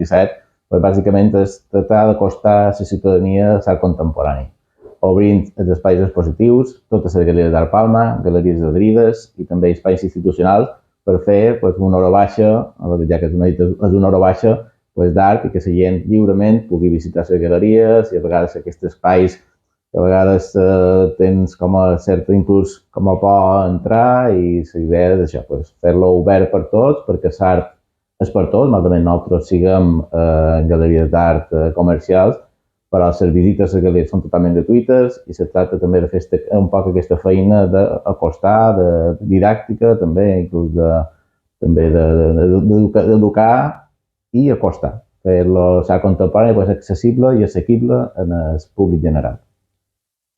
2017, doncs bàsicament es tracta d'acostar a la ciutadania a l'art contemporani, obrint els espais expositius, totes les galeries d'Art Palma, galeries adherides i també espais institucionals per fer una hora baixa, ja que és una hora baixa d'art i que la gent lliurement pugui visitar les galeries i a vegades aquests espais que a vegades tens com a certa inclús com a por a entrar i la idea és això, fer-lo obert per tots perquè l'art és per tots, malament nosaltres siguem galeries d'art comercials, però les visites a les galeries són totalment gratuïtes i se tracta també de fer un poc aquesta feina d'acostar, de didàctica, també inclús d'educar i acostar, fer l'art contemporani accessible i assequible en el públic general.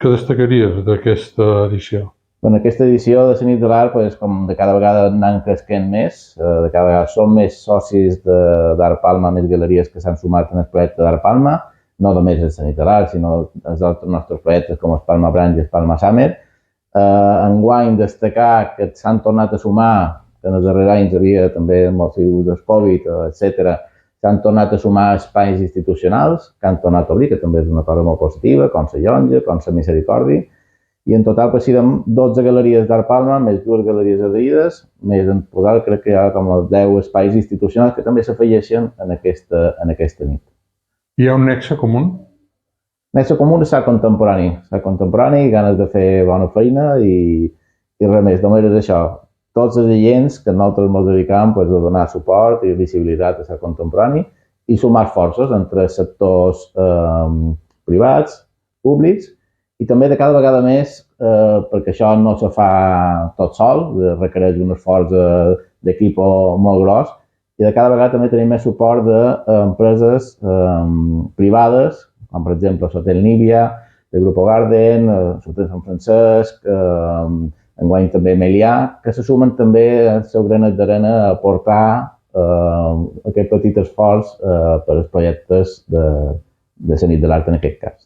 Què destacaries d'aquesta edició? En aquesta edició de la Nit de l'Art, com de cada vegada anem creixent més, de cada vegada som més socis d'Art Palma, més galeries que s'han sumat en el projecte d'Art Palma, no només la Nit de l'Art, sinó els altres nostres projectes com el Palma Branch i el Palma Summer. Enguany destacar que s'han tornat a sumar, que en els darrers anys havia també amb motiu del Covid, etc., s'han tornat a sumar espais institucionals que han tornat a obrir, que també és una cosa molt positiva, com la Llonja, com la Misericòrdia, i en total siguem 12 galeries d'Art Palma, més 2 galeries adherides, més en total crec que hi ha com 10 espais institucionals que també s'afegeixen en aquesta nit. Hi ha un nexe comú? Nexe comú és l'art contemporani, ganes de fer bona feina i res més, només és això. Tots els agents que nosaltres ens dedicam a donar suport i visibilitat a l'art contemporani i sumar forces entre sectors privats, públics, i també de cada vegada més, perquè això no se fa tot sol, requereix un esforç d'equip molt gros, i de cada vegada també tenim més suport d'empreses privades, com per exemple Sotel Nívia, de Grupo Garden, Sotel Sant Francesc, enguany també Melià, que se sumen també al seu granet d'arena a aportar aquest petit esforç per als projectes de la Nit de l'Art en aquest cas.